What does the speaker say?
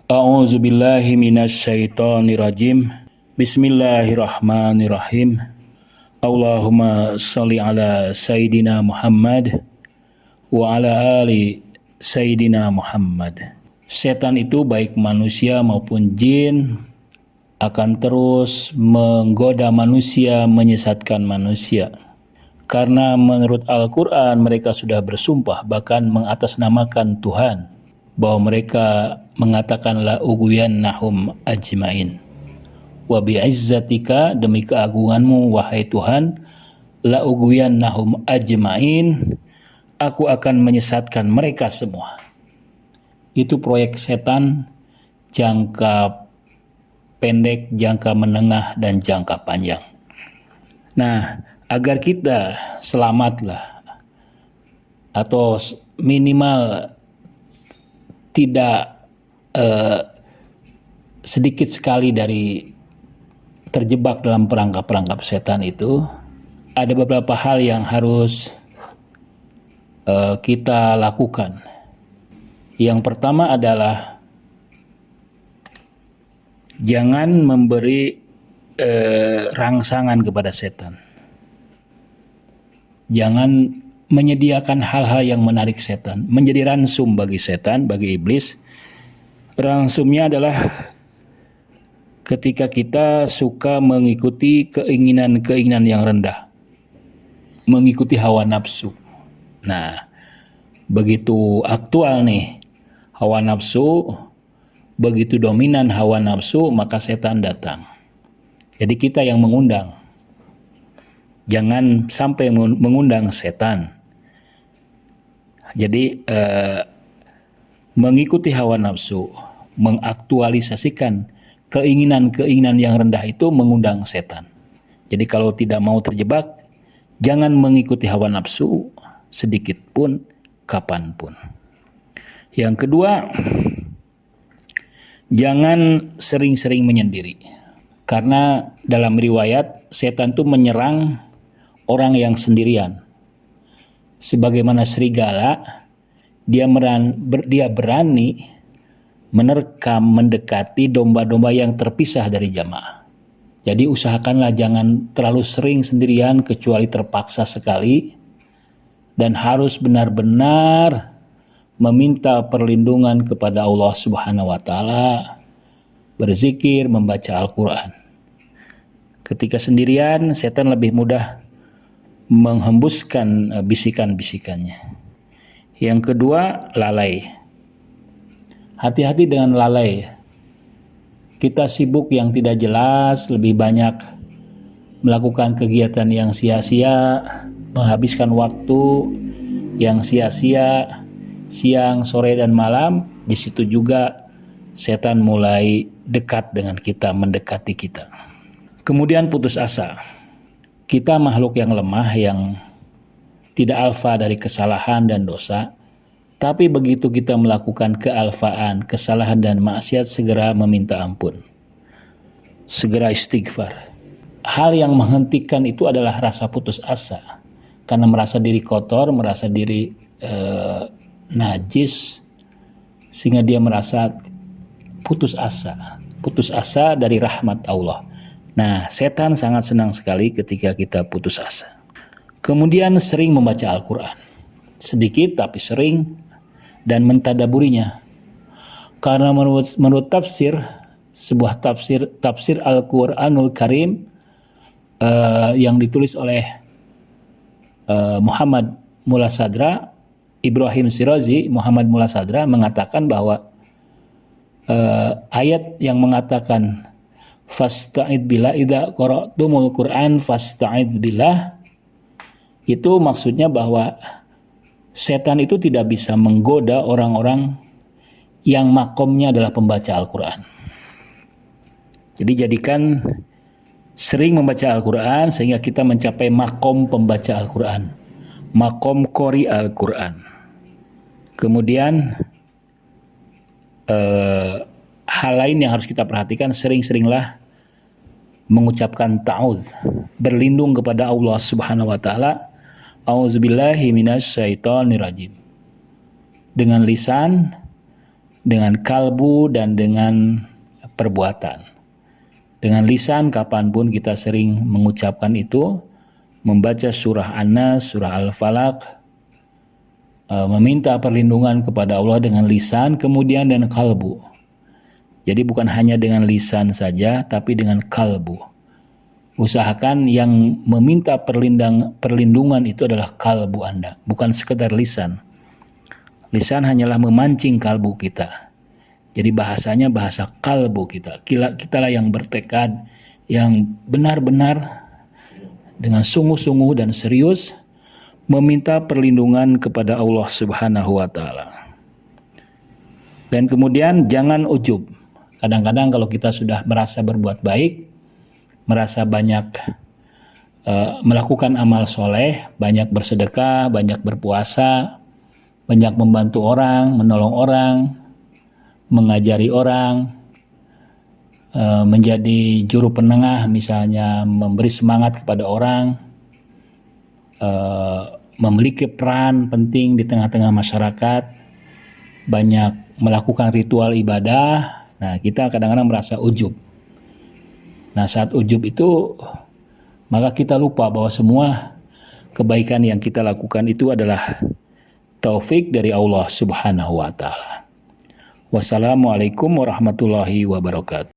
A'udzu billahi minasyaitonir rajim. Bismillahirrahmanirrahim. Allahumma shalli ala sayidina Muhammad wa ala ali sayidina Muhammad. Setan itu baik manusia maupun jin akan terus menggoda manusia, menyesatkan manusia. Karena menurut Al-Quran mereka sudah bersumpah bahkan mengatasnamakan Tuhan, bahwa mereka mengatakan la ughwiyannahum ajmain. Wa bi'izzatika, demi keagunganmu wahai Tuhan, la ughwiyannahum ajmain, aku akan menyesatkan mereka semua. Itu proyek setan jangka pendek, jangka menengah, dan jangka panjang. Nah, agar kita selamatlah atau minimal tidak sedikit sekali dari terjebak dalam perangkap-perangkap setan itu, ada beberapa hal yang harus kita lakukan. Yang pertama adalah jangan memberi rangsangan kepada setan. Jangan menyediakan hal-hal yang menarik setan, menjadi ransum bagi setan, bagi iblis. Ransumnya adalah ketika kita suka mengikuti keinginan-keinginan yang rendah, mengikuti hawa nafsu. Nah, begitu aktual nih hawa nafsu, begitu dominan hawa nafsu, maka setan datang. Jadi kita yang mengundang. Jangan sampai mengundang setan. Jadi mengikuti hawa nafsu, mengaktualisasikan keinginan-keinginan yang rendah itu mengundang setan. Jadi kalau tidak mau terjebak, jangan mengikuti hawa nafsu sedikit pun, kapanpun. Yang kedua, jangan sering-sering menyendiri. Karena dalam riwayat, setan itu menyerang orang yang sendirian. Sebagaimana serigala, dia berani menerkam, mendekati domba-domba yang terpisah dari jamaah. Jadi usahakanlah jangan terlalu sering sendirian kecuali terpaksa sekali, dan harus benar-benar meminta perlindungan kepada Allah Subhanahu wa taala, berzikir, membaca Al-Quran. Ketika sendirian, setan lebih mudah menghembuskan bisikan-bisikannya. Yang kedua, lalai. Hati-hati dengan lalai. Kita sibuk yang tidak jelas, lebih banyak melakukan kegiatan yang sia-sia, menghabiskan waktu yang sia-sia, siang, sore, dan malam. Di situ juga setan mulai dekat dengan kita, mendekati kita. Kemudian putus asa. Kita makhluk yang lemah, yang tidak alfa dari kesalahan dan dosa. Tapi begitu kita melakukan kealfaan, kesalahan dan maksiat, segera meminta ampun. Segera istighfar. Hal yang menghentikan itu adalah rasa putus asa. Karena merasa diri kotor, merasa diri najis, sehingga dia merasa putus asa dari rahmat Allah. Nah, setan sangat senang sekali ketika kita putus asa. Kemudian sering membaca Al-Quran, sedikit tapi sering, dan mentadaburinya. Karena menurut tafsir, sebuah tafsir Al-Quranul Karim yang ditulis oleh Muhammad Mullah Sadra, Ibrahim Sirazi, Muhammad Mullah Sadra mengatakan bahwa ayat yang mengatakan fasta'id billah idza qara'tumul Qur'an fasta'id billah, itu maksudnya bahwa setan itu tidak bisa menggoda orang-orang yang makomnya adalah pembaca Al-Quran. Jadi jadikan sering membaca Al-Quran sehingga kita mencapai makom pembaca Al-Quran, makom qori Al-Quran. Kemudian hal lain yang harus kita perhatikan, sering-seringlah mengucapkan ta'udz, berlindung kepada Allah Subhanahu wa taala. A'udzubillahi minasyaitonir rajim. Dengan lisan dengan kalbu dan dengan perbuatan. Dengan lisan kapanpun kita sering mengucapkan itu, membaca surah An-Nas, surah Al-Falaq, meminta perlindungan kepada Allah dengan lisan, kemudian dengan kalbu. Jadi bukan hanya dengan lisan saja, tapi dengan kalbu. Usahakan yang meminta perlindungan itu adalah kalbu Anda, bukan sekedar lisan. Lisan hanyalah memancing kalbu kita. Jadi bahasanya bahasa kalbu kita. Kitalah yang bertekad, yang benar-benar dengan sungguh-sungguh dan serius meminta perlindungan kepada Allah Subhanahu wa Ta'ala. Dan kemudian jangan ujub. Kadang-kadang kalau kita sudah merasa berbuat baik, merasa banyak melakukan amal soleh, banyak bersedekah, banyak berpuasa, banyak membantu orang, menolong orang, mengajari orang, menjadi juru penengah, misalnya memberi semangat kepada orang, memiliki peran penting di tengah-tengah masyarakat, banyak melakukan ritual ibadah. Nah, kita kadang-kadang merasa ujub. Nah, saat ujub itu, maka kita lupa bahwa semua kebaikan yang kita lakukan itu adalah taufik dari Allah Subhanahu wa Ta'ala. Wassalamualaikum warahmatullahi wabarakatuh.